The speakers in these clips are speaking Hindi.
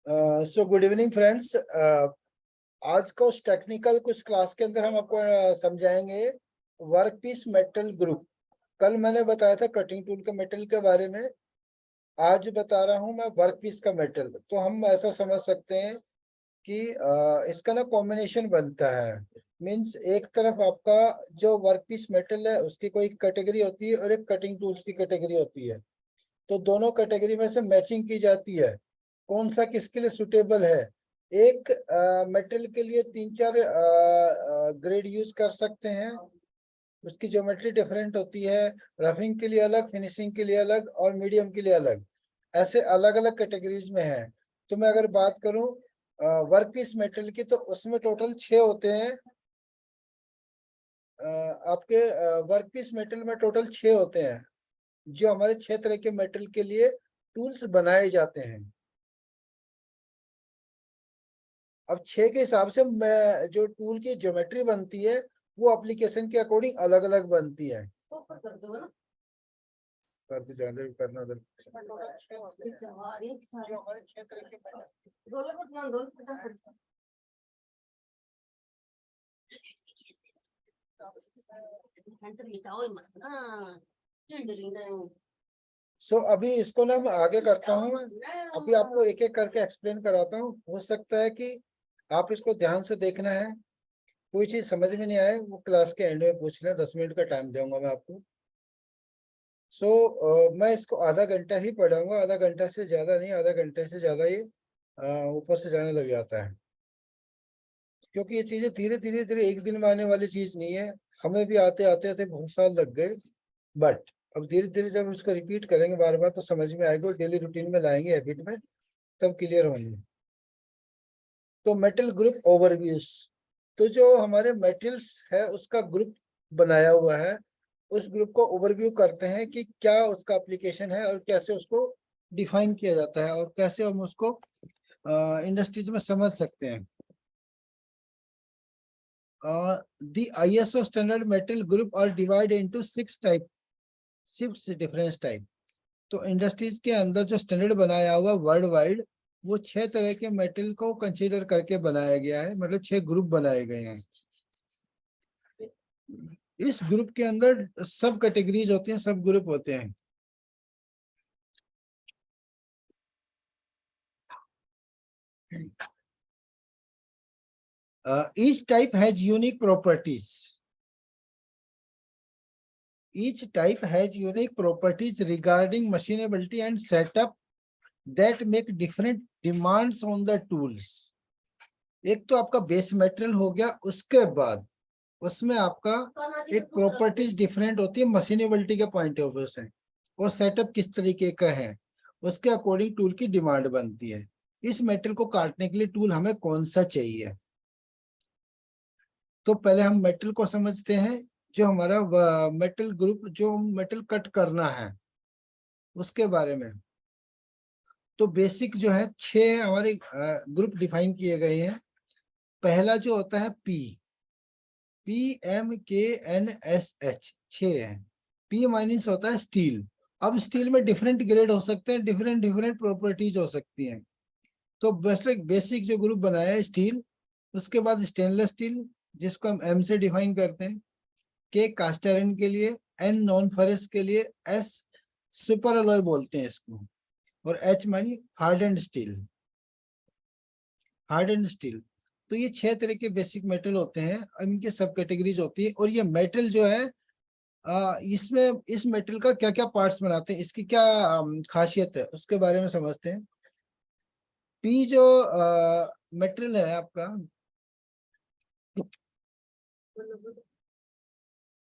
So good evening friends. आज का उस टेक्निकल कुछ क्लास के अंदर हम आपको समझाएंगे वर्क पीस मेटल ग्रुप। कल मैंने बताया था कटिंग टूल के मेटल के बारे में, आज बता रहा हूँ मैं वर्क पीस का मेटल। तो हम ऐसा समझ सकते हैं कि इसका ना कॉम्बिनेशन बनता है। मींस एक तरफ आपका जो वर्क पीस मेटल है उसकी कोई कैटेगरी होती है और एक कटिंग टूल्स की कैटेगरी होती है। तो दोनों कैटेगरी में से मैचिंग की जाती है, कौन सा किसके लिए सुटेबल है। एक मेटल के लिए 3-4 ग्रेड यूज कर सकते हैं, उसकी ज्योमेट्री डिफरेंट होती है। रफिंग के लिए अलग, फिनिशिंग के लिए अलग और मीडियम के लिए अलग, ऐसे अलग अलग कैटेगरीज में है। तो मैं अगर बात करूं वर्क पीस मेटल की, तो उसमें टोटल 6 होते हैं। आपके वर्क पीस मेटल में टोटल 6 होते हैं, जो हमारे 6 तरह के मेटल के लिए टूल्स बनाए जाते हैं। अब 6 के हिसाब से मैं जो टूल की ज्योमेट्री बनती है वो एप्लीकेशन के अकॉर्डिंग अलग अलग बनती है। कर दो, जहाँ भी करना उधर। सो अभी इसको ना मैं आगे करता हूँ, अभी आपको एक एक करके एक्सप्लेन कराता हूँ। हो सकता है कि आप इसको ध्यान से देखना है, कोई चीज समझ में नहीं आए वो क्लास के एंड में पूछ लें। 10 मिनट का टाइम दूंगा मैं आपको। सो मैं इसको आधा घंटा ही पढ़ाऊंगा, आधा घंटा से ज्यादा नहीं। आधा घंटे से ज्यादा ये ऊपर से जाने लग जाता है, क्योंकि ये चीजें धीरे धीरे धीरे एक दिन में आने वाली चीज नहीं है। हमें भी आते आते आते बहुत साल लग गए, बट अब धीरे धीरे जब उसको रिपीट करेंगे बार बार तो समझ में आएगा, डेली रूटीन में लाएंगे, हैबिट में, तब क्लियर होंगे। तो मेटल ग्रुप ओवरव्यूज, तो जो हमारे मेटल्स है उसका ग्रुप बनाया हुआ है, उस ग्रुप को ओवरव्यू करते हैं कि क्या उसका एप्लीकेशन है और कैसे उसको डिफाइन किया जाता है और कैसे हम उसको इंडस्ट्रीज में समझ सकते हैं। The ISO standard metal group are divided into 6 different type। तो इंडस्ट्रीज के अंदर जो स्टैंडर्ड बनाया हुआ वर्ल्ड वाइड, वो 6 तरह के मेटल को कंसीडर करके बनाया गया है, मतलब 6 ग्रुप बनाए गए हैं। इस ग्रुप के अंदर सब कैटेगरीज होती हैं, सब ग्रुप होते हैं। Each type has unique properties. Each type has unique properties regarding machinability and setup that make different demands on the tools। एक तो आपका बेस मटेरियल हो गया, उसके बाद उसमें आपका एक प्रॉपर्टीज डिफरेंट होती है मशीनेबिलिटी के पॉइंट ऑफ व्यू से, और सेटअप किस तरीके का है उसके अकॉर्डिंग टूल की डिमांड बनती है। इस मेटल को काटने के लिए टूल हमें कौन सा चाहिए। तो पहले हम मेटल को समझते हैं, जो हमारा मेटल ग्रुप जो मेटल कट करना है उसके बारे में। तो बेसिक जो है 6 हमारे ग्रुप डिफाइन किए गए हैं। पहला जो होता है PMKNSH, 6 है। P माइनस होता है स्टील। अब स्टील में डिफरेंट ग्रेड हो सकते हैं, डिफरेंट डिफरेंट प्रॉपर्टीज हो सकती हैं। तो बेसिक जो ग्रुप बनाया है स्टील, उसके बाद स्टेनलेस स्टील जिसको हम M से डिफाइन करते हैं, K कास्ट आयरन के लिए, N नॉन फेरस के लिए, S सुपर अलॉय बोलते हैं इसको, और H मानी हार्डेंड स्टील। Hardened steel. तो ये 6 तरह के बेसिक मेटल होते हैं, इनके सब कैटेगरीज होती है। और ये मेटल जो है इसमें इस मेटल का क्या क्या पार्ट्स बनाते हैं, इसकी क्या खासियत है उसके बारे में समझते हैं। पी जो मेटल है आपका,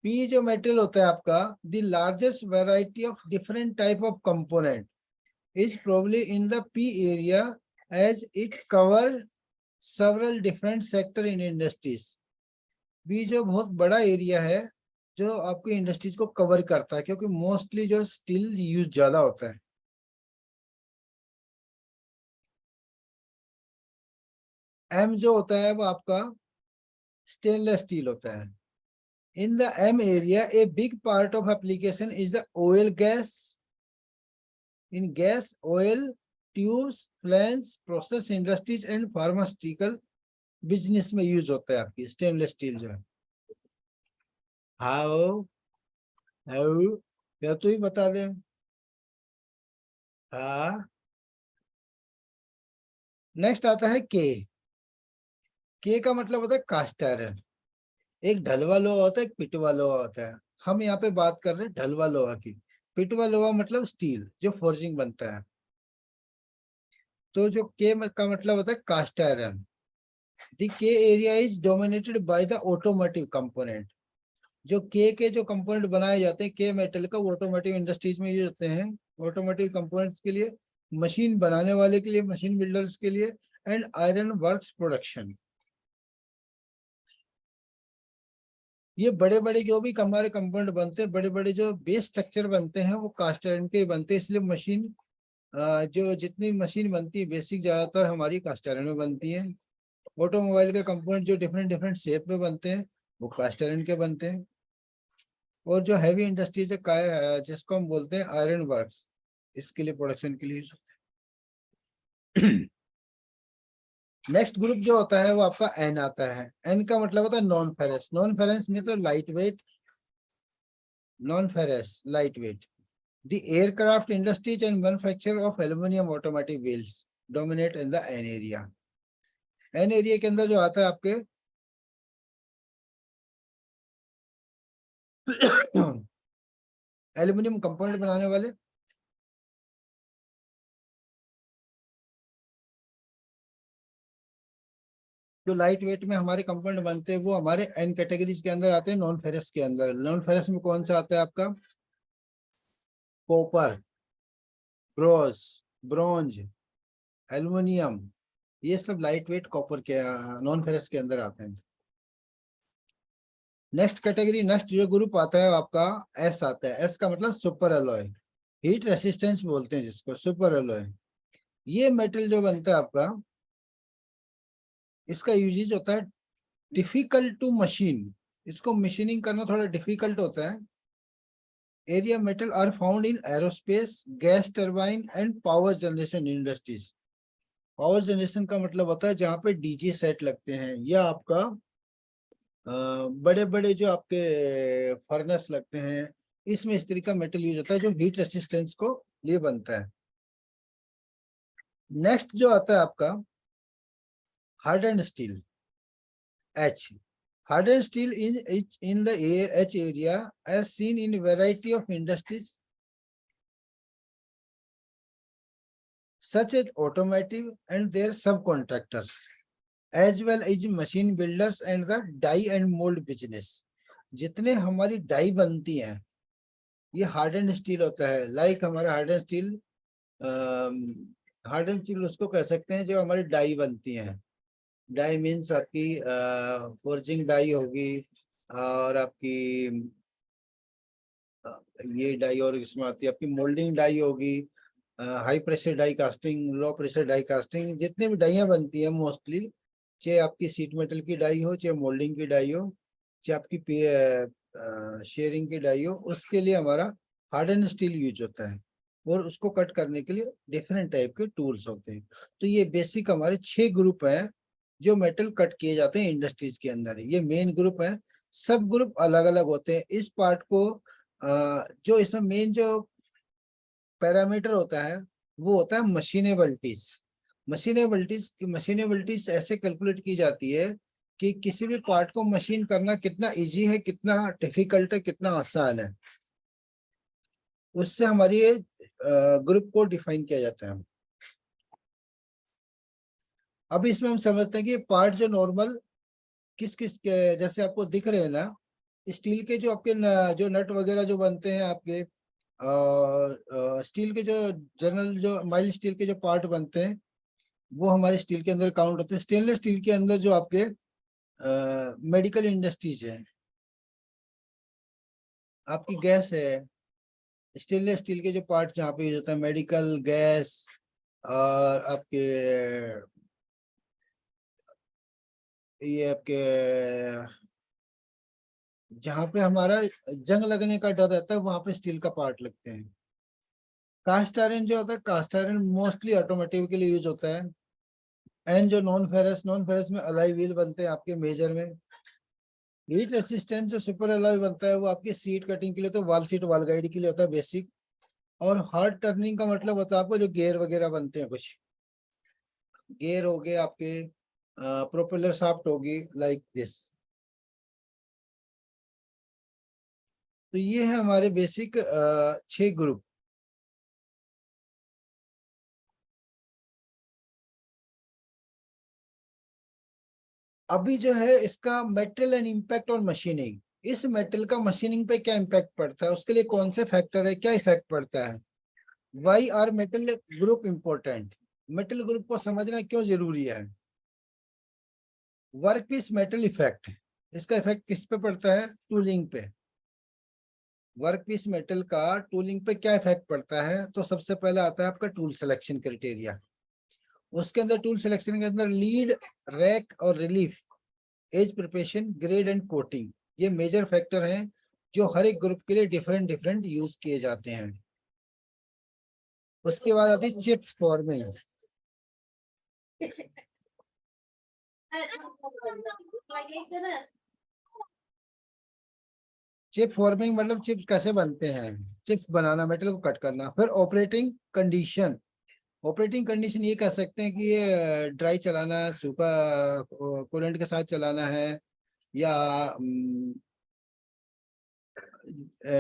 पी जो मेटल होता है आपका, the largest variety of different type of component is probably in the P area as it cover several different sector in industries। भी जो बहुत बड़ा एरिया है जो आपकी इंडस्ट्रीज को कवर करता है, क्योंकि मोस्टली जो स्टील यूज ज्यादा होता है। एम जो होता है वो आपका स्टेनलेस स्टील होता है। In the M area a big part of application is the oil gas. In gas, oil tubes, flanges, process industries and pharmaceutical business में यूज होता है आपकी स्टेनलेस स्टील जो है। हाउ हाउ या तू ही बता दे। हाँ। नेक्स्ट आता है के का मतलब होता है कास्ट आयरन। एक ढलवा लोहा होता है, एक पिटवा लोहा होता है। हम यहाँ पे बात कर रहे हैं ढलवा लोहा की। पिटवा लोहा मतलब स्टील जो फोर्जिंग बनता है। तो जो का मतलब होता है कास्ट आयरन। द के area is dominated by the automotive component. जो के जो कंपोनेंट बनाए जाते हैं के मेटल का, वो ऑटोमोटिव इंडस्ट्रीज में यूज होते हैं। ऑटोमोटिव कंपोनेंट्स के लिए, मशीन बनाने वाले के लिए, मशीन बिल्डर्स के लिए, एंड आयरन वर्क्स प्रोडक्शन। ये बड़े बड़े जो भी हमारे कंपोनेंट बनते हैं, बड़े बड़े जो बेस स्ट्रक्चर बनते हैं, वो कास्ट आयरन के बनते हैं। इसलिए मशीन, जो जितनी मशीन बनती है बेसिक ज्यादातर हमारी कास्ट आयरन में बनती है। ऑटोमोबाइल के कंपोनेंट जो डिफरेंट डिफरेंट शेप में बनते हैं, वो कास्ट आयरन के बनते हैं। और जो हैवी इंडस्ट्रीज है जिसको हम बोलते हैं आयरन वर्क्स, इसके लिए प्रोडक्शन के लिए use होता है। नेक्स्ट ग्रुप जो होता है वो आपका एन आता है। एन का मतलब होता है नॉन फेरस। नॉन फेरस में तो light weight, non ferrous light weight. The aircraft industries and manufacture of aluminium automatic wheels dominate in the an area. An area के अंदर जो आता है आपके एल्यूमिनियम कंपोनेंट बनाने वाले, जो लाइट वेट में हमारे कंपोनेंट बनते हैं, वो हमारे एन कैटेगरीज के अंदर आते हैं, नॉन फेरस के अंदर। नॉन फेरस में कौन सा आता है आपका? कॉपर, ब्रोज, ब्रोंज, एल्युमिनियम, ये सब लाइट वेट कॉपर के नॉन फेरस के अंदर आते हैं। नेक्स्ट कैटेगरी, नेक्स्ट जो ग्रुप आता है आपका एस आता है। एस का मतलब सुपर एलॉय, हीट रेसिस्टेंस बोलते हैं जिसको, सुपर एलॉय। ये मेटल जो बनता है आपका, इसका यूजेज होता है डिफिकल्ट टू मशीन। इसको मशीनिंग करना थोड़ा डिफिकल्ट होता है। Area metal are found in aerospace, gas turbine and power generation industries. Power generation का मतलब होता है जहाँ पे डीजे सेट लगते हैं, या आपका बड़े बड़े जो आपके फर्नेस लगते हैं, इसमें इस तरीके का मेटल यूज होता है जो हीट रेसिस्टेंस को लिए बनता है। नेक्स्ट जो आता है आपका harden steel, H. Hardened steel in the H area as seen in variety of industries such as automotive and their subcontractors, as well as machine builders and the die and mold business। जितने हमारी डाई बनती हैं, ये हार्डन स्टील होता है। लाइक हमारा हार्डन स्टील, हार्डन स्टील उसको कह सकते हैं जो हमारी डाई बनती हैं। डाई मीन्स आपकी फोर्जिंग डाई होगी, और आपकी ये डाई, और इसमें आती है आपकी मोल्डिंग डाई होगी, high pressure die casting, low pressure die casting. जितने भी डाइयाँ बनती है मोस्टली, चाहे आपकी सीट मेटल की डाई हो, चाहे मोल्डिंग की डाई हो, चाहे आपकी शेयरिंग की डाई हो, उसके लिए हमारा हार्डन स्टील यूज होता है। और उसको कट करने के लिए डिफरेंट टाइप के टूल्स होते हैं। तो ये बेसिक हमारे 6 ग्रुप हैं जो मेटल कट किए जाते हैं इंडस्ट्रीज के अंदर। ये मेन ग्रुप है। सब ग्रुप अलग अलग होते हैं। इस पार्ट को जो इसमें मेन जो पैरामीटर होता है, वो होता है मशीनेबिलिटीज। मशीनेबिलिटीज ऐसे कैलकुलेट की जाती है कि किसी भी पार्ट को मशीन करना कितना इजी है, कितना डिफिकल्ट है, कितना आसान है। उससे हमारी ग्रुप को डिफाइन किया जाता है। अब इसमें हम समझते हैं कि पार्ट जो नॉर्मल किस किस के, जैसे आपको दिख रहे हैं ना, स्टील के जो आपके जो नट वगैरह जो बनते हैं आपके, स्टील के जो जनरल जो माइल्ड स्टील के जो पार्ट बनते हैं, वो हमारे स्टील के अंदर काउंट होते हैं। स्टेनलेस स्टील के अंदर जो आपके मेडिकल इंडस्ट्रीज है, आपकी गैस है, स्टेनलेस स्टील के जो पार्ट जहाँ पे यूज होता है, मेडिकल गैस, और आपके ये आपके जहाँ पे हमारा जंग लगने का डर रहता है, वहां पे स्टील का पार्ट लगते हैं। कास्ट आयरन जो होता है, कास्ट आयरन मोस्टली ऑटोमोटिव के लिए यूज होता है। एंड जो नॉन फेरस में अलॉय व्हील बनते हैं आपके मेजर में। हीट रेसिस्टेंस जो सुपर अलॉय बनता है वो आपकी सीट कटिंग के लिए, तो वाल सीट वाल गाइड के लिए होता है बेसिक। और हार्ड टर्निंग का मतलब होता है आपको जो गियर वगैरह बनते हैं, कुछ गियर हो गए आपके, प्रोपेलर शाफ्ट होगी, लाइक दिस। तो ये है हमारे बेसिक 6 ग्रुप। अभी जो है इसका मेटल एंड इम्पैक्ट और मशीनिंग, इस मेटल का मशीनिंग पे क्या इम्पैक्ट पड़ता है, उसके लिए कौन से फैक्टर है, क्या इफेक्ट पड़ता है। Why are metal group important, metal group को समझना क्यों जरूरी है। वर्क पीस मेटल इफेक्ट, इसका इफेक्ट किस पे पड़ता है, टूलिंग पे। वर्क पीस मेटल का टूलिंग पे क्या इफेक्ट पड़ता है, तो सबसे पहले आता है आपका टूल सिलेक्शन क्राइटेरिया। उसके अंदर टूल सिलेक्शन के अंदर लीड, रैक और relief, edge preparation, grade and coating, ये मेजर फैक्टर हैं जो हर एक ग्रुप के लिए डिफरेंट डिफरेंट यूज किए जाते हैं। उसके बाद आती है चिप फॉर्मिंग। चिप फॉर्मिंग मतलब चिप्स कैसे बनते हैं, चिप्स बनाना, मेटल को कट करना। फिर ऑपरेटिंग कंडीशन, ऑपरेटिंग कंडीशन ये कह सकते हैं कि ये ड्राई चलाना है, सूखा कूलेंट के साथ चलाना है, या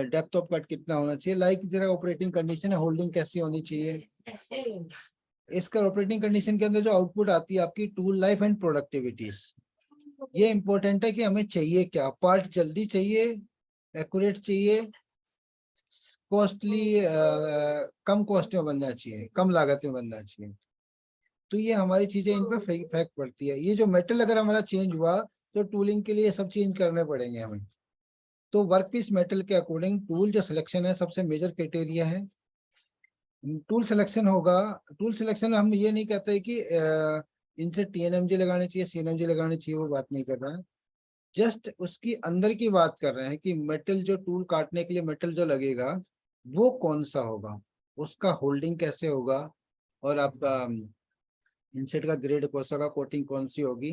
डेप्थ ऑफ कट कितना होना चाहिए, लाइक जरा ऑपरेटिंग कंडीशन है, होल्डिंग कैसी होनी चाहिए। इसका ऑपरेटिंग कंडीशन के अंदर जो आउटपुट आती है आपकी टूल लाइफ एंड प्रोडक्टिविटीज, ये इंपॉर्टेंट है कि हमें चाहिए क्या, पार्ट जल्दी चाहिए, एक्यूरेट चाहिए, कॉस्टली, कम कॉस्ट में बनना चाहिए, कम लागत में बनना चाहिए। तो ये हमारी चीजें इन पर इफेक्ट पड़ती है। ये जो मेटल अगर हमारा चेंज हुआ तो टूलिंग के लिए सब चेंज करने पड़ेंगे हमें। तो वर्कपीस मेटल के अकॉर्डिंग टूल जो सिलेक्शन है सबसे मेजर क्राइटेरिया है। टूल सिलेक्शन होगा, टूल सिलेक्शन हम ये नहीं कहते कि इनसे टीएनएमजी लगाने चाहिए, सीएनएमजी लगाने चाहिए, वो बात नहीं कर रहा है। जस्ट उसकी अंदर की बात कर रहे हैं कि मेटल जो टूल काटने के लिए मेटल जो लगेगा वो कौन सा होगा, उसका होल्डिंग कैसे होगा, और आपका इनसेट का ग्रेड कौन सा होगा, कोटिंग कौन सी होगी,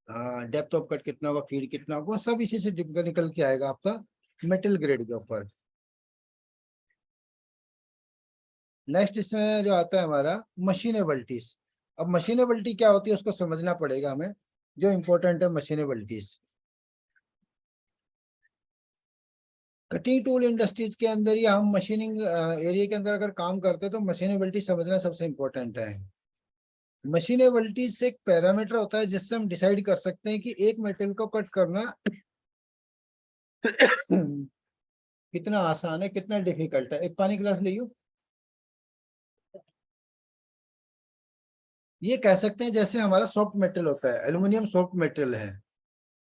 डेप्थ ऑफ कट कितना होगा, फीड कितना होगा, वो सब इसी से निकल के आएगा आपका मेटल ग्रेड के ऊपर। नेक्स्ट इसमें जो आता है हमारा मशीनेबिलिटीज। अब मशीनेबिलिटी क्या होती है उसको समझना पड़ेगा हमें, जो इंपॉर्टेंट है मशीनेबिलिटीज। कटिंग टूल इंडस्ट्रीज के अंदर या हम मशीनिंग एरिया के अंदर अगर काम करते हैं तो मशीनेबिलिटी समझना सबसे इंपॉर्टेंट है। मशीनेबिलिटी से एक पैरामीटर होता है जिससे हम डिसाइड कर सकते हैं कि एक मेटल को कट करना कितना आसान है, कितना डिफिकल्ट है। एक पानी गिलास लियो। ये कह सकते हैं जैसे हमारा सॉफ्ट मेटल होता है, एल्युमिनियम सॉफ्ट मेटल है,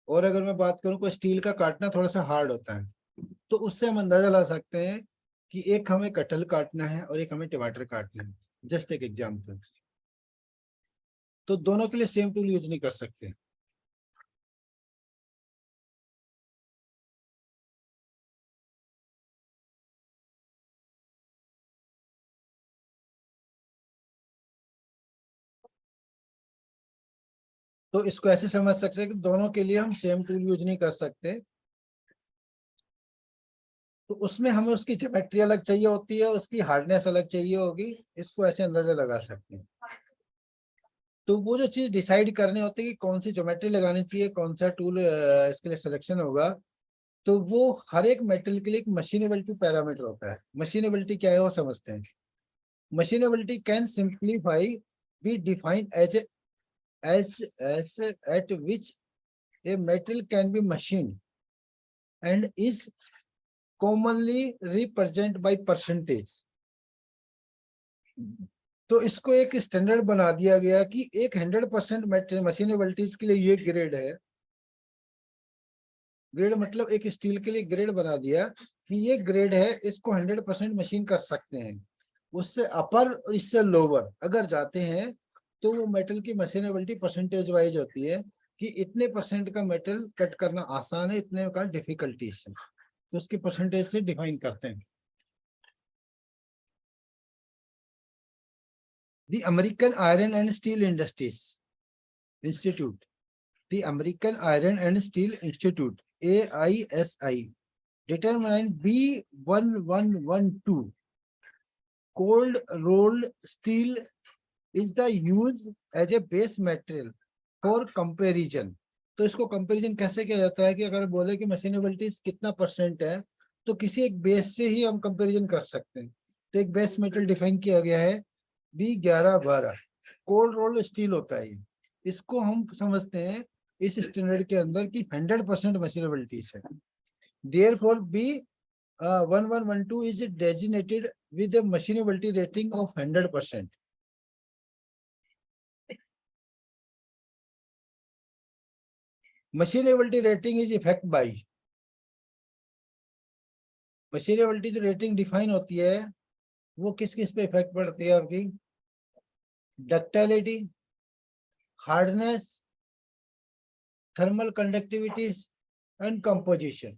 और अगर मैं बात करूं को स्टील का काटना थोड़ा सा हार्ड होता है। तो उससे हम अंदाजा ला सकते हैं कि एक हमें कटहल काटना है और एक हमें टमाटर काटना है। जस्ट एक एग्जाम्पल। तो दोनों के लिए सेम टूल यूज नहीं कर सकते। तो इसको ऐसे समझ सकते हैं कि दोनों के लिए हम सेम टूल यूज नहीं कर सकते। तो उसमें हमें उसकी ज्योमेट्री अलग चाहिए होती है, उसकी हार्डनेस अलग चाहिए होगी। इसको ऐसे अंदाजा लगा सकते हैं। तो वो जो चीज डिसाइड करनी होती है कि कौन सी ज्योमेट्री लगानी चाहिए, कौन सा टूल इसके लिए सिलेक्शन होगा, तो वो हर एक मेटल के लिए एक मशीनेबिलिटी पैरामीटर होता है। मशीनेबिलिटी क्या है वो समझते हैं। Machinability can simplify be defined as at which a metal can be machine and is commonly represent by percentage. तो इसको एक स्टैंडर्ड बना दिया गया कि एक 100% मशीनेबिलिटीज के लिए ये ग्रेड है। ग्रेड मतलब एक स्टील के लिए ग्रेड बना दिया कि ये ग्रेड है, इसको 100% मशीन कर सकते हैं। उससे अपर और इससे लोअर अगर जाते हैं तो वो मेटल की मशीनेबिलिटी परसेंटेज वाइज होती है कि इतने परसेंट का मेटल कट करना आसान है, इतने का डिफिकल्टीज है। तो उसकी परसेंटेज से डिफाइन करते हैं। The American Iron and Steel Industries Institute. The American Iron and Steel Institute, AISI, determined B1112 cold rolled steel is the use as a base material for comparison. तो इसको कंपैरिजन कैसे किया जाता है कि अगर बोले कि मशीनेबिलिटी कितना परसेंट है तो किसी एक बेस से ही हम कंपैरिजन कर सकते हैं। तो एक बेस मेटल डिफाइन किया गया है B1112, कोल्ड रोल्ड स्टील होता है ये। इसको हम समझते हैं इस स्टैंडर्ड के अंदर की 100% मशीनेबिलिटीज है। Therefore B1112 is designated with a machinability rating of 100%. Machinability rating is effect by, machinability जो रेटिंग डिफाइन होती है वो किस किस पे इफेक्ट पड़ती है आपकी? Ductility, hardness, thermal conductivity and composition.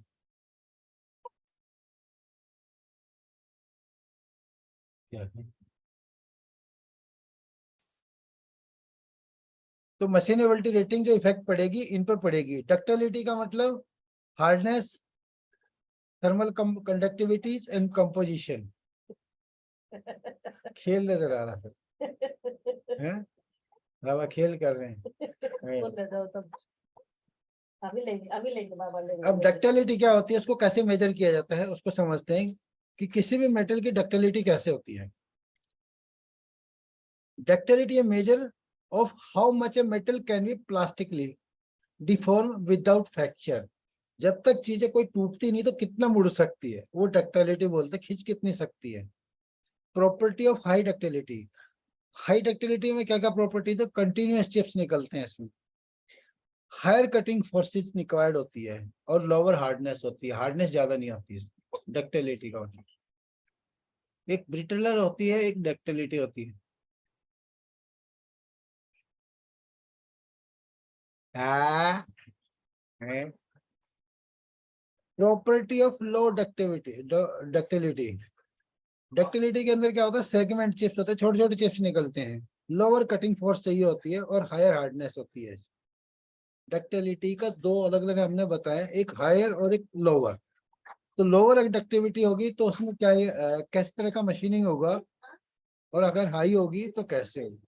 तो मशीनेबिलिटी रेटिंग जो इफेक्ट पड़ेगी इन पर पड़ेगी। डक्टिलिटी का मतलब hardness, thermal conductivities and composition. खेल नजर आ रहा है, बाबा खेल कर रहे हैं। अब डक्टिलिटी क्या होती है, उसको कैसे मेजर किया जाता है उसको समझते हैं कि किसी भी मेटल की डक्टिलिटी कैसे होती है। Ductility measure of how much a metal can be plastically deform without fracture। जब तक चीजें कोई टूटती नहीं तो कितना मुड़ सकती है वो डक्टिलिटी बोलते हैं, खिंच कितनी सकती है। Property of high ductility, high ductility में क्या क्या प्रॉपर्टी है? तो कंटिन्यूअस चिप्स निकलते हैं इसमें, हायर कटिंग फोर्सेस रिक्वायर्ड होती है और लोअर हार्डनेस होती है। हार्डनेस ज्यादा नहीं होती है डक्टिलिटी का। एक ब्रिटलर होती है, एक डक्टिलिटी होती है। Property of low ductility, ductility के अंदर क्या होता है? सेगमेंट चिप्स होते हैं, छोटे छोटे चिप्स निकलते हैं। लोअर कटिंग फोर्स चाहिए होती है और हायर हार्डनेस होती है। डक्टिलिटी का दो अलग अलग हमने बताया, एक हायर और एक लोअर। तो लोअर डक्टिविटी होगी तो उसमें क्या किस तरह का मशीनिंग होगा, और अगर हाई होगी तो कैसे होगी?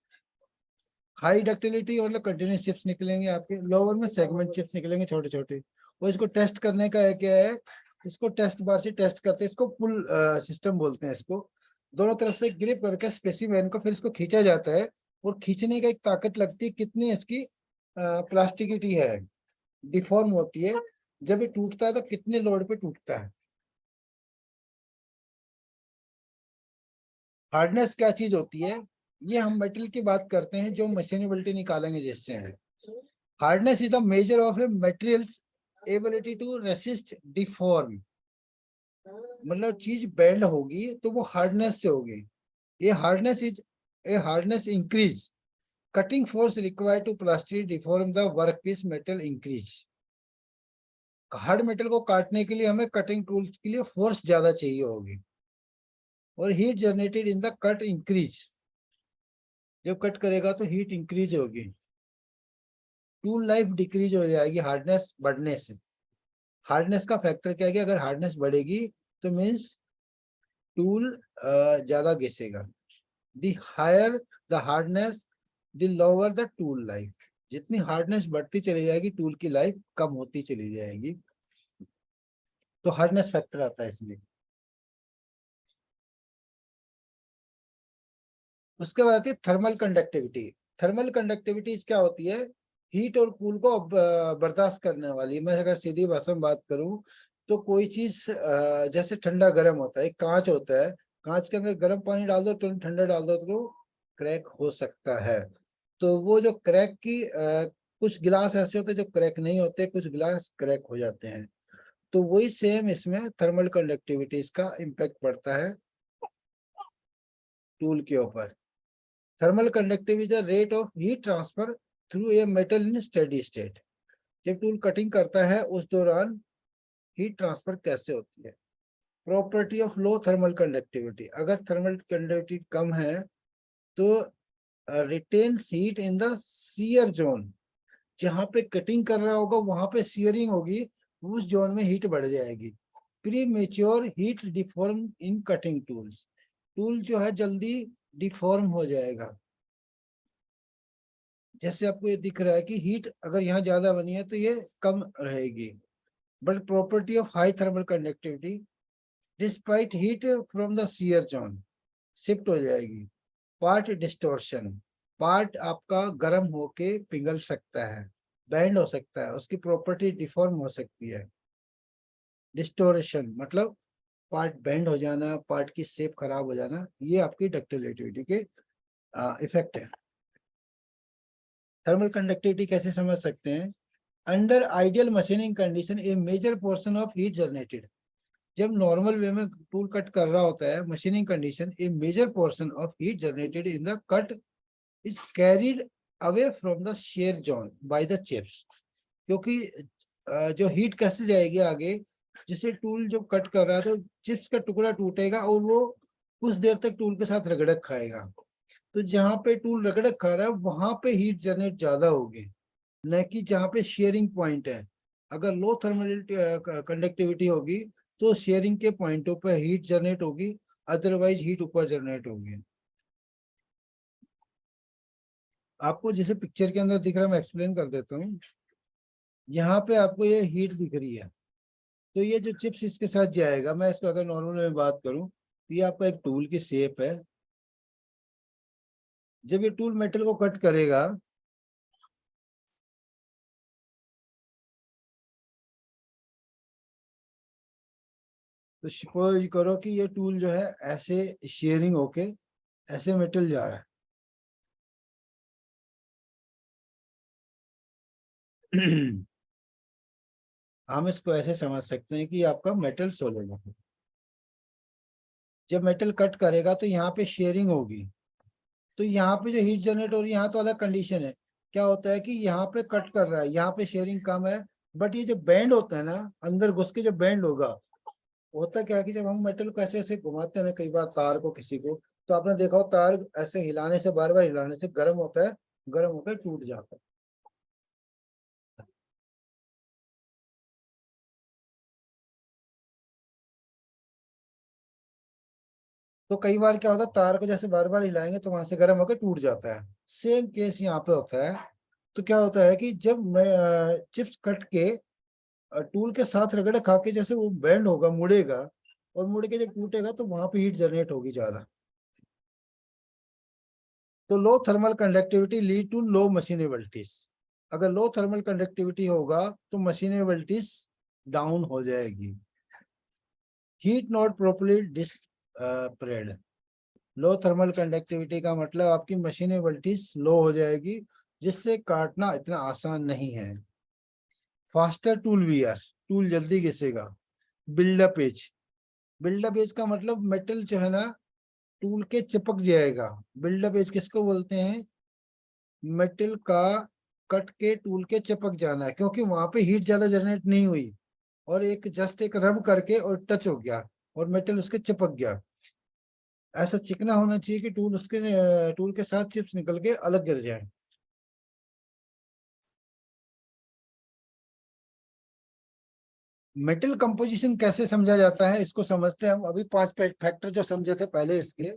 हाई डक्टिलिटी मतलब कंटिन्यूस चिप्स निकलेंगे आपके, लोअर में सेगमेंट चिप्स निकलेंगे छोटे छोटे। और इसको टेस्ट करने का है क्या है, इसको टेस्ट बार से टेस्ट करते हैं, इसको पुल सिस्टम बोलते हैं इसको। दोनों तरफ से ग्रिप करके स्पेसिमेन को फिर इसको खींचा जाता है और खींचने का एक ताकत लगती है, कितनी इसकी प्लास्टिसिटी है, डिफॉर्म होती है। जब ये टूटता है तो कितने लोड पे टूटता है। हार्डनेस क्या चीज होती है? ये हम मेटल की बात करते हैं जो मशीनेबिलिटी निकालेंगे जिससे है। Hardness is the measure of a material's ability to resist deform. मतलब चीज बेंड होगी तो वो हार्डनेस से होगी। ये hardness is a hardness increase cutting force required to plastic deform the work piece metal increase. Hard metal को काटने के लिए हमें कटिंग टूल्स के लिए फोर्स ज्यादा चाहिए होगी और heat generated in the cut increase. जब कट करेगा तो हीट इंक्रीज होगी, टूल लाइफ डिक्रीज हो जाएगी हार्डनेस बढ़ने से। हार्डनेस का फैक्टर क्या है कि अगर हार्डनेस बढ़ेगी तो मीन्स टूल ज्यादा घिसेगा। The higher the hardness the lower the tool life. जितनी हार्डनेस बढ़ती चली जाएगी टूल की लाइफ कम होती चली जाएगी। तो हार्डनेस फैक्टर आता है इसमें। उसके बाद आती है थर्मल कंडक्टिविटी। थर्मल कंडक्टिविटी क्या होती है? हीट और कूल को बर्दाश्त करने वाली। मैं अगर सीधी भाषा में बात करूं तो कोई चीज जैसे ठंडा गर्म होता है, एक कांच होता है, कांच के अंदर गर्म पानी डाल दो तो ठंडा डाल दो तो क्रैक हो सकता है। तो वो जो क्रैक की कुछ गिलास ऐसे होते हैं जो क्रैक नहीं होते, कुछ गिलास क्रैक हो जाते हैं। तो वही सेम इसमें थर्मल कंडक्टिविटी का इम्पैक्ट पड़ता है टूल के ऊपर। Thermal conductivity rate of heat transfer through a metal in steady state. जब टूल कटिंग करता है उस दौरान हीट ट्रांसफर कैसे होती है? Property of low thermal conductivity, अगर थर्मल कंडक्टिविटी कम है तो retains heat in the shear zone. जहां पे कटिंग कर रहा होगा वहां पे सीयरिंग होगी, उस जोन में हीट बढ़ जाएगी। Pre mature heat deform in cutting tools, tool जो है जल्दी डिफॉर्म हो जाएगा। जैसे आपको ये दिख रहा है कि हीट अगर यहाँ ज्यादा बनी है तो ये कम रहेगी। But property of high thermal conductivity despite heat from the shear zone, shift हो जाएगी। पार्ट डिस्टोर्शन, पार्ट आपका गर्म होके पिघल सकता है, बैंड हो सकता है, उसकी प्रॉपर्टी डिफॉर्म हो सकती है। डिस्टोरेशन मतलब पार्ट बेंड हो जाना, पार्ट की शेप खराब हो जाना, ये आपकी डक्टिलिटी के इफेक्ट है। थर्मल कंडक्टिविटी कैसे समझ सकते हैं? Under ideal machining condition a major portion of heat generated, जब नॉर्मल वे में टूल कट कर रहा होता है machining condition, a major portion of heat generated in the cut is carried away from the shear zone by the chips. क्योंकि जो हीट कैसे जाएगी आगे, जैसे टूल जब कट कर रहा है तो चिप्स का टुकड़ा टूटेगा और वो कुछ देर तक टूल के साथ रगड़क खाएगा। तो जहां पे टूल रगड़क खा रहा है वहां पे हीट जनरेट ज्यादा होगी, न कि जहाँ पे शेयरिंग पॉइंट है। अगर लो थर्मल कंडक्टिविटी होगी तो शेयरिंग के पॉइंटों पर हीट जनरेट होगी, अदरवाइज हीट ऊपर जनरेट होगी। आपको जैसे पिक्चर के अंदर दिख रहा है, मैं एक्सप्लेन कर देता हूँ। यहाँ पे आपको ये हीट दिख रही है, तो ये जो चिप्स इसके साथ जाएगा, मैं इसको अगर नॉर्मल में बात करूँ तो ये आपका एक टूल की शेप है। जब ये टूल मेटल को कट करेगा तो सपोज करो कि ये टूल जो है ऐसे शेयरिंग होके ऐसे मेटल जा रहा है। हम इसको ऐसे समझ सकते हैं कि आपका मेटल सोलेगा। जब मेटल कट करेगा तो यहाँ पे शेयरिंग होगी, तो यहाँ पे जो हीट जनरेट हो रही है, यहाँ तो अलग कंडीशन है। क्या होता है कि यहाँ पे कट कर रहा है, यहाँ पे शेयरिंग कम है, बट ये जो बैंड होता है ना, अंदर घुस के जब बैंड होगा, होता क्या है कि जब हम मेटल को ऐसे ऐसे घुमाते हैं ना, कई बार तार को किसी को, तो आपने देखा हो तार ऐसे हिलाने से, बार बार हिलाने से गर्म होता है, गर्म होकर टूट जाता है। तो कई बार क्या होता है, तार को जैसे बार बार हिलाएंगे तो वहां से गर्म होकर टूट जाता है। सेम केस यहाँ पे होता है। तो क्या होता है कि जब चिप्स कट के टूल के साथ रगड़े खा के जैसे वो बेंड होगा, मुड़ेगा, और मुड़ के जब टूटेगा तो वहां पे हीट जनरेट होगी ज्यादा। तो low thermal conductivity lead to low machinabilities. अगर लो थर्मल कंडक्टिविटी होगा तो मशीनेबिलिटीज डाउन हो जाएगी। Heat not properly dispread, low thermal conductivity का मतलब आपकी मशीनेबिलिटीज लो हो जाएगी, जिससे काटना इतना आसान नहीं है। फास्टर टूल वियर, टूल जल्दी घिसेगा। बिल्डअप एज, बिल्डअप एज का मतलब मेटल जो है ना टूल के चिपक जाएगा। बिल्डअप एज किसको बोलते हैं? मेटल का कट के टूल के चिपक जाना है, क्योंकि वहां पे हीट ज्यादा जनरेट नहीं हुई, और एक जस्ट एक रब करके और टच हो गया और मेटल उसके चिपक गया। ऐसा चिकना होना चाहिए कि टूल उसके टूल के साथ चिप्स निकल के अलग गिर जाए। मेटल कंपोजिशन कैसे समझा जाता है, इसको समझते हैं हम। अभी पांच फैक्टर जो समझे थे पहले इसके,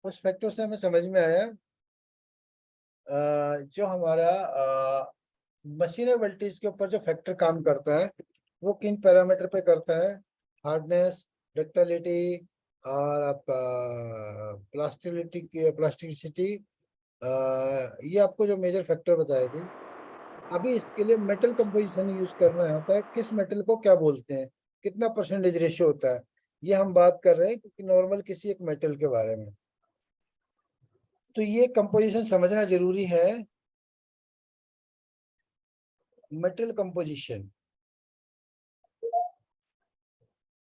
उस फैक्टर से हमें समझ में आया जो हमारा मशीनेबिलिटीज के ऊपर जो फैक्टर काम करता है वो किन पैरामीटर पे करता है? हार्डनेस, डक्टिलिटी, और आपका प्लास्टिसिटी, ये आपको जो मेजर फैक्टर बताए थे। अभी इसके लिए मेटल कंपोजिशन यूज करना होता है, किस मेटल को क्या बोलते हैं, कितना परसेंटेज रेशियो होता है, ये हम बात कर रहे हैं क्योंकि नॉर्मल किसी एक मेटल के बारे में। तो ये कंपोजिशन समझना जरूरी है। मेटल कंपोजिशन,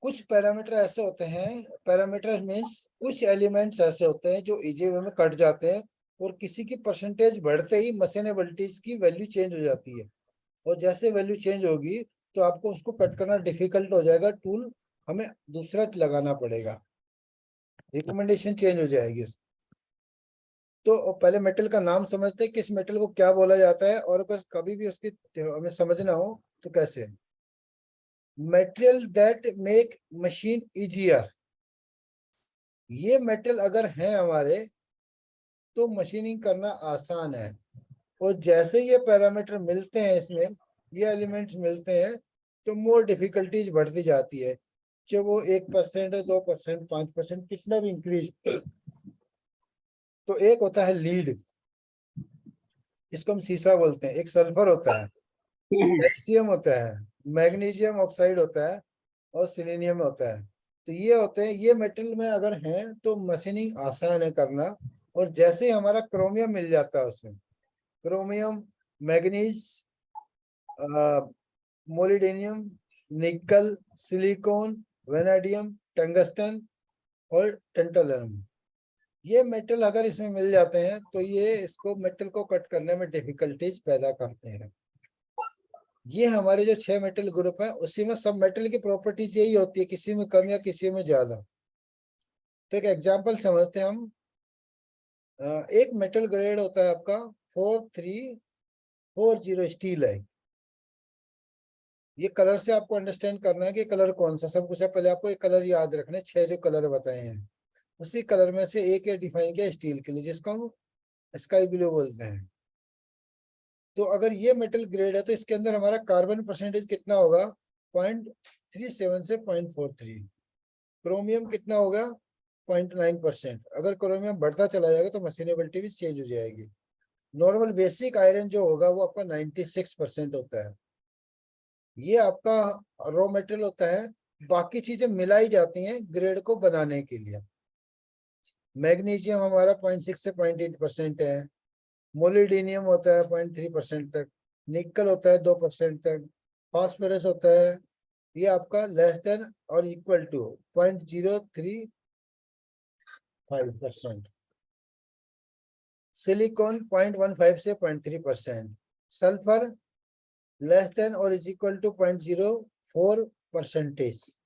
कुछ पैरामीटर ऐसे होते हैं, पैरामीटर मीन्स कुछ एलिमेंट्स ऐसे होते हैं जो इजी वे में कट जाते हैं, और किसी की परसेंटेज बढ़ते ही मशीनेबिलिटीज की वैल्यू चेंज हो जाती है। और जैसे वैल्यू चेंज होगी तो आपको उसको कट करना डिफिकल्ट हो जाएगा, टूल हमें दूसरा लगाना पड़ेगा, रिकमेंडेशन चेंज हो जाएगी। तो पहले मेटल का नाम समझते हैं, किस मेटल को क्या बोला जाता है, और अगर कभी भी उसकी हमें समझना हो तो कैसे। Material that make machine easier, ये मेटल अगर है हमारे तो मशीनिंग करना आसान है। और जैसे ये पैरामीटर मिलते हैं इसमें, ये एलिमेंट्स मिलते हैं, तो मोर डिफिकल्टीज बढ़ती जाती है। जो वो 1% है, 2%, 5%, कितना भी इंक्रीज। तो एक होता है लीड, इसको हम सीसा बोलते हैं। एक सल्फर होता है, कैल्शियम होता है, मैग्नीशियम ऑक्साइड होता है, और सिलेनियम होता है। तो ये होते हैं, ये मेटल में अगर हैं तो मशीनिंग आसान है करना। और जैसे ही हमारा क्रोमियम मिल जाता है उसमें, क्रोमियम, मैग्नीज, मोलिडेनियम, निकल, सिलिकॉन, वेनेडियम, टंगस्टन और टेंटलम, ये मेटल अगर इसमें मिल जाते हैं तो ये इसको मेटल को कट करने में डिफिकल्टीज पैदा करते हैं। ये हमारे जो 6 मेटल ग्रुप है, उसी में सब मेटल की प्रॉपर्टीज यही होती है, किसी में कम या किसी में ज्यादा। तो एक एग्जांपल समझते हैं हम। एक मेटल ग्रेड होता है आपका 4340 स्टील है। ये कलर से आपको अंडरस्टैंड करना है कि कलर कौन सा, सब कुछ है। पहले आपको एक कलर याद रखने, 6 जो कलर बताए हैं उसी कलर में से एक ये डिफाइन किया स्टील के लिए, जिसको हम स्काई ब्लू बोलते हैं। तो अगर ये मेटल ग्रेड है तो इसके अंदर हमारा कार्बन परसेंटेज कितना होगा, 0.37 से 0.43। क्रोमियम कितना होगा, 0.9%। अगर क्रोमियम बढ़ता चला जाएगा तो मशीनेबिलिटी भी चेंज हो जाएगी। नॉर्मल बेसिक आयरन जो होगा वो आपका 96% होता है। ये आपका रॉ मेटेरियल होता है। बाकी चीजें मिलाई जाती हैं ग्रेड को बनाने के लिए। मैग्नीशियम हमारा 0.6 से 0.8% है। मोलिडिनियम होता है 0.3% तक। निकल होता है 2% तक। फास्फोरस होता है, ये आपका लेस देन और इक्वल टू 0.035%। सिलिकॉन 0.15 से 0.3%। सल्फर लेस देन और इज इक्वल टू 0.04%।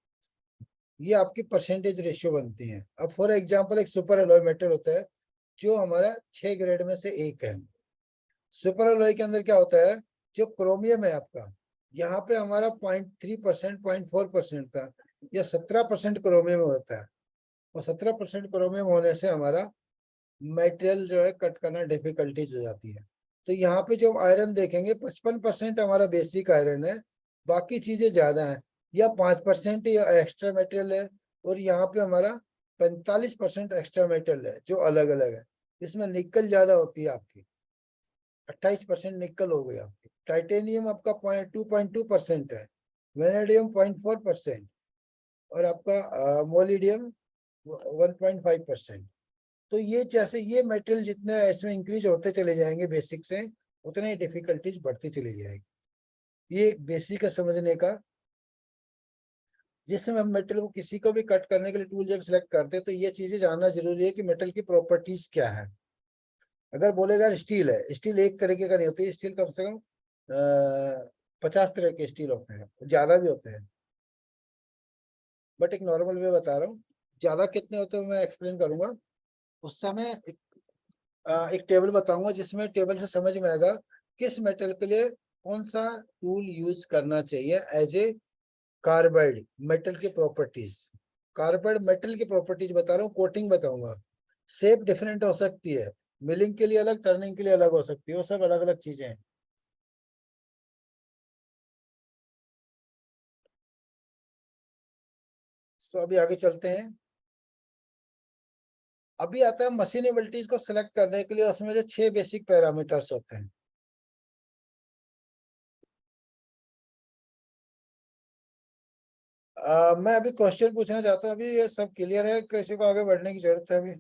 ये आपकी परसेंटेज रेशियो बनती है। अब फॉर एग्जांपल एक सुपर एलॉय मेटल होता है जो हमारा 6 ग्रेड में से एक है। सुपर एलॉय के अंदर क्या होता है, जो क्रोमियम है आपका, यहाँ पे हमारा 0.3%, 0.4% था, या 17% क्रोमियम होता है। और 17% क्रोमियम होने से हमारा मेटेरियल जो है कट करना डिफिकल्टीज हो जाती है। तो यहाँ पे जो आयरन देखेंगे 55% हमारा बेसिक आयरन है, बाकी चीजें ज्यादा है, या 5% या एक्स्ट्रा मेटेरियल है। और यहाँ पे हमारा 45% एक्स्ट्रा मेटेरियल है जो अलग अलग है। इसमें निकल ज्यादा होती है आपकी, 28% निकल हो गया। टाइटेनियम आपका 2.2% है। वेनेडियम 0.4%। और आपका मोलिडियम 1.5%। तो ये जैसे ये मेटेरियल जितने इसमें इंक्रीज होते चले जाएंगे बेसिक से, उतने ही डिफिकल्टीज बढ़ती चली जाएगी। ये एक बेसिक है समझने का। जिसमें हम मेटल को किसी को भी कट करने के लिए टूल जब सिलेक्ट करते हैं तो ये चीजें जानना जरूरी है कि मेटल की प्रॉपर्टीज क्या है। अगर बोलेगा स्टील है, स्टील एक तरीके का नहीं होती, स्टील कम से कम 50 तरह के स्टील होते हैं, ज्यादा भी होते हैं। बट एक नॉर्मल वे बता रहा हूँ, ज्यादा कितने होते हैं मैं एक्सप्लेन करूंगा उस समय। एक टेबल बताऊंगा जिसमें टेबल से समझ में आएगा किस मेटल के लिए कौन सा टूल यूज करना चाहिए एज ए कार्बाइड मेटल की प्रॉपर्टीज। कार्बाइड मेटल की प्रॉपर्टीज बता रहा हूँ, कोटिंग बताऊंगा। शेप डिफरेंट हो सकती है, मिलिंग के लिए अलग, टर्निंग के लिए अलग हो सकती है, वो सब अलग अलग चीजें हैं। तो अभी आगे चलते हैं। अभी आता है मशीनेबिलिटीज को सिलेक्ट करने के लिए, उसमें जो 6 बेसिक पैरामीटर्स होते हैं। मैं अभी क्वेश्चन पूछना चाहता हूँ, अभी ये सब क्लियर है, किसी को आगे बढ़ने की जरूरत है अभी?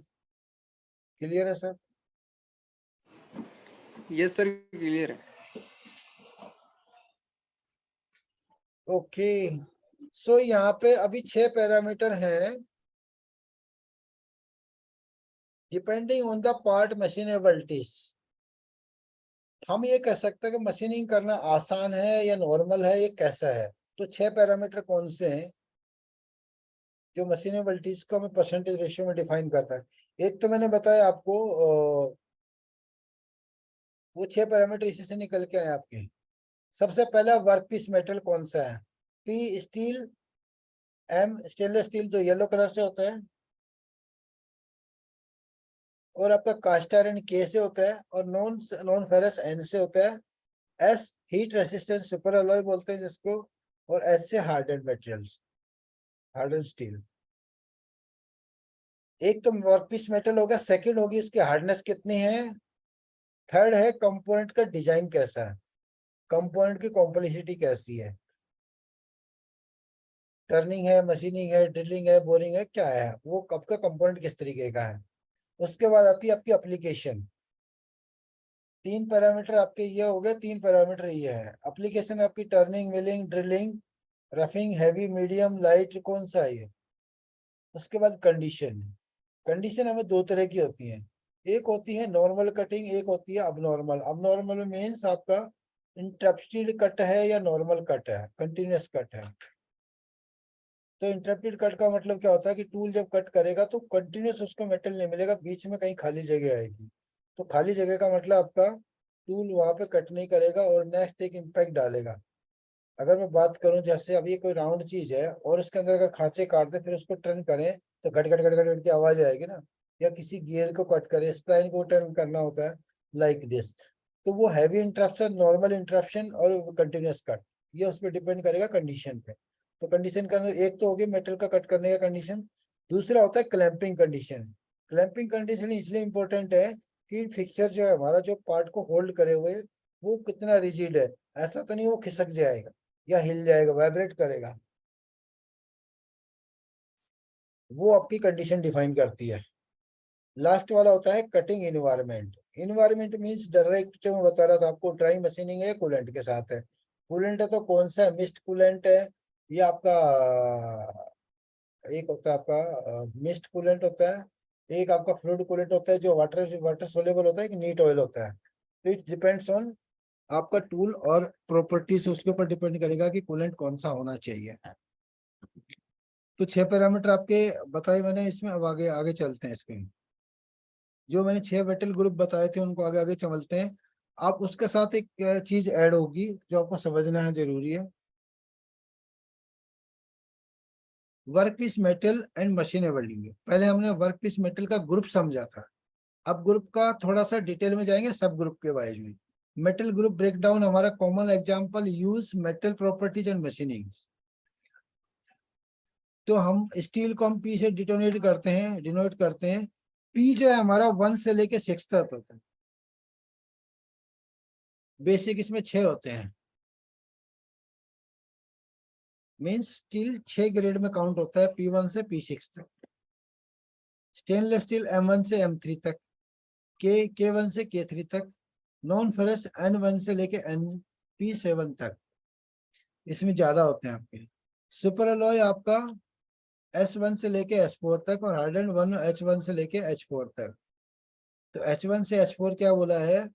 क्लियर है सर? यस सर, क्लियर है। ओके। सो यहाँ पे अभी 6 पैरामीटर हैं डिपेंडिंग ऑन द पार्ट मशीनेबिलिटीज। हम ये कह सकते हैं कि मशीनिंग करना आसान है या नॉर्मल है, ये कैसा है। तो 6 पैरामीटर कौन से हैं जो मशीनेबिलिटीज को हमें परसेंटेज रेशियो में डिफाइन करता है। एक तो मैंने बताया आपको वो 6 पैरामीटर इसी से निकल के आए आपके। सबसे पहला वर्क पीस मेटल कौन सा है? T steel, M stainless steel जो येलो कलर से होता है, और आपका कास्ट आयरन के से होता है, और नॉन नॉन फेरस एन से होता है, S heat resistance super alloy बोलते हैं जिसको, और एस से हार्डन मटेरियल्स, हार्डन स्टील। एक तो वर्कपीस मेटल हो गया, सेकंड होगी उसकी हार्डनेस कितनी है, थर्ड है कंपोनेंट का डिजाइन कैसा है, कंपोनेंट की कॉम्प्लेक्सिटी कैसी है, टर्निंग है, मशीनिंग है, ड्रिलिंग है, बोरिंग है, क्या है वो, कब का कंपोनेंट किस तरीके का है। उसके बाद आती है आपकी एप्लीकेशन। तीन पैरामीटर आपके ये हो गए, तीन पैरामीटर ये है। एप्लीकेशन आपकी turning, milling, drilling, roughing, heavy, medium, light, कौन सा है ये। उसके बाद कंडीशन। कंडीशन हमें दो तरह की होती है, एक होती है नॉर्मल कटिंग, एक होती है अबनॉर्मल। अबनॉर्मल मीन्स आपका इंटरप्टेड कट है या नॉर्मल कट है, कंटिन्यूस कट है। तो इंटरप्टेड कट का मतलब क्या होता है कि टूल जब कट करेगा तो कंटिन्यूस उसको मेटल नहीं मिलेगा, बीच में कहीं खाली जगह आएगी। तो खाली जगह का मतलब आपका टूल वहां पे कट नहीं करेगा और नेक्स्ट एक इम्पैक्ट डालेगा। अगर मैं बात करूं जैसे अभी कोई राउंड चीज है और उसके अंदर अगर खांचे काट दे फिर उसको टर्न करें तो घट घट घट घट घट की आवाज आएगी ना। या किसी गियर को कट करे, स्प्लाइन को टर्न करना होता है, लाइक दिस। तो वो हैवी इंटरप्शन, नॉर्मल इंटरप्शन और कंटिन्यूस कट, ये उस पर डिपेंड करेगा कंडीशन पे। तो कंडीशन का एक तो होगी मेटल का कट करने का कंडीशन, दूसरा होता है क्लैंपिंग कंडीशन। क्लैंपिंग कंडीशन इसलिए इंपॉर्टेंट है कि फिक्सचर जो है हमारा, जो पार्ट को होल्ड करे हुए, वो कितना रिजिड है। ऐसा तो नहीं वो खिसक जाएगा या हिल जाएगा, वाइब्रेट करेगा। वो आपकी कंडीशन डिफाइन करती है। लास्ट वाला होता है cutting environment. Environment means direct, जो मैं बता रहा था आपको, ड्राई मशीनिंग है, कूलेंट के साथ है। कूलेंट है तो कौन सा है, मिस्ट कूलेंट है, ये आपका एक होता है आपका मिस्ट कूलेंट होता है, एक आपका फ्लूइड कूलेंट होता है जो वाटर वाटर सोलेबल होता है, कि नीट ऑयल होता है। तो इट डिपेंड्स ऑन आपका टूल और प्रॉपर्टीज, उसके ऊपर डिपेंड करेगा कि कूलेंट कौन सा होना चाहिए। तो 6 पैरामीटर आपके बताए मैंने इसमें। अब आगे आगे चलते हैं इसके, जो मैंने 6 मेटल ग्रुप बताए थे उनको आगे आगे चलते हैं। आप उसके साथ एक चीज ऐड होगी जो आपको समझना है, जरूरी है। Work piece metal and machine welding. पहले हमने वर्क पीस मेटल का ग्रुप समझा था, अब ग्रुप का थोड़ा सा डिटेल में जाएंगे, सब ग्रुप के बारे में। मेटल ग्रुप ब्रेकडाउन हमारा common example, use metal properties and machining. तो हम स्टील को हम पी से डिटोनेट करते हैं, डिनोट करते हैं। पी जो है हमारा 1 से लेके 6 तक होता है। बेसिक इसमें 6 होते हैं, मीन्स स्टील 6 ग्रेड में काउंट होता है, P1 से P6 तक। स्टेनलेस स्टील M1 से M3 तक, K1 से K3 तक। नॉन फेरस N1 से लेके NP7 तक, इसमें ज्यादा होते हैं आपके। सुपर अलॉय आपका S1 से लेके S4 तक, और हार्डन वन H1 से लेके H4 तक। तो H1 से H4 क्या बोला है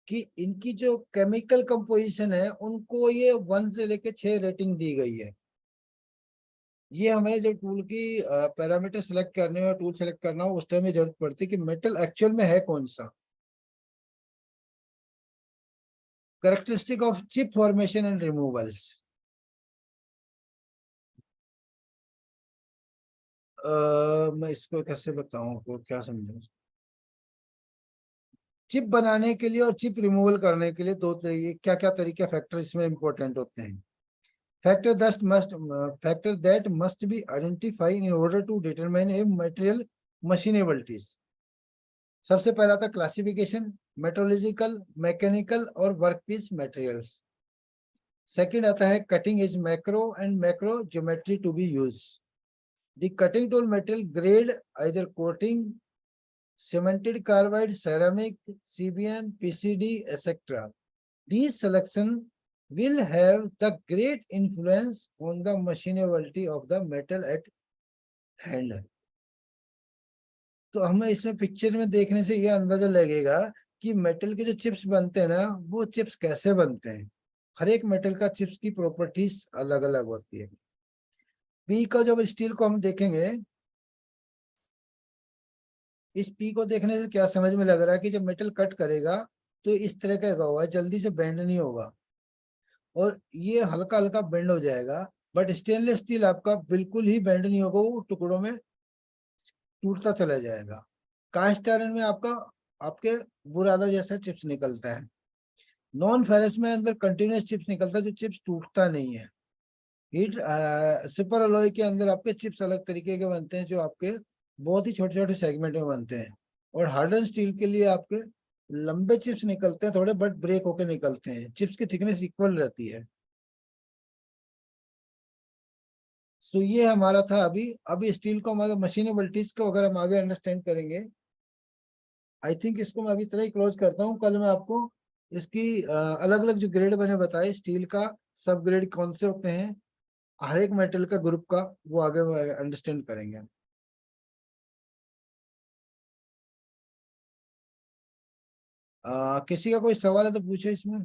कि इनकी जो केमिकल कंपोजिशन है उनको ये 1 से लेके 6 रेटिंग दी गई है। ये हमें जब टूल की पैरामीटर सेलेक्ट करने और टूल सेलेक्ट करना हो उस टाइम में जरूरत पड़ती है कि मेटल एक्चुअल में है कौन सा। Characteristic of chip formation and removals. मैं इसको कैसे बताऊं, आपको क्या समझूं। चिप बनाने के लिए और चिप रिमूवल करने के लिए दो तरीके, क्या क्या तरीके, फैक्टर इसमें इंपॉर्टेंट होते हैं। Factor that must be identified in order to determine a material machinabilities. सबसे पहला था क्लासिफिकेशन, मेट्रोलॉजिकल, मैकेनिकल और वर्कपीस मटेरियल्स। सेकंड आता है cutting edge macro and macro geometry to be use. The cutting tool material grade either coating, cemented carbide, ceramic, CBN, PCD, etc. These selection will have the great influence on the machinability of the metal at hand. तो हमें इसमें पिक्चर में देखने से ये अंदाजा लगेगा कि मेटल के जो चिप्स बनते हैं ना, वो चिप्स कैसे बनते हैं। हर एक मेटल का चिप्स की प्रॉपर्टीज अलग अलग होती है। पी का जब स्टील को हम देखेंगे, इस पी को देखने से क्या समझ में लग रहा है कि जब मेटल कट करेगा तो इस तरह का हुआ है, जल्दी से बेंड नहीं होगा और ये हल्का हल्का बेंड हो जाएगा। बट स्टेनलेस स्टील आपका बिल्कुल ही बेंड नहीं होगा, वो टुकड़ों में टूटता चला जाएगा। कास्ट आयरन में आपका आपके बुरादा जैसा चिप्स निकलता है। नॉन फेरस में अंदर कंटिन्यूस चिप्स निकलता है, जो चिप्स टूटता नहीं है। हीट सुपर अलॉय के अंदर आपके चिप्स अलग तरीके के बनते हैं, जो आपके बहुत ही छोटे छोटे सेगमेंट में बनते हैं। और हार्डन स्टील के लिए आपके लंबे चिप्स निकलते हैं थोड़े, बट ब्रेक होकर निकलते हैं, चिप्स की थिकनेस इक्वल रहती है। सो ये हमारा था अभी। अभी स्टील को हमारे मशीनेबिलिटीज को अगर हम आगे अंडरस्टैंड करेंगे, आई थिंक इसको मैं अभी इतना ही क्लोज करता हूँ। कल मैं आपको इसकी अलग अलग जो ग्रेड मैंने बताए स्टील का, सब ग्रेड कौन से होते हैं, हर एक मेटल का ग्रुप का, वो आगे अंडरस्टैंड करेंगे। किसी का कोई सवाल है तो पूछे इसमें।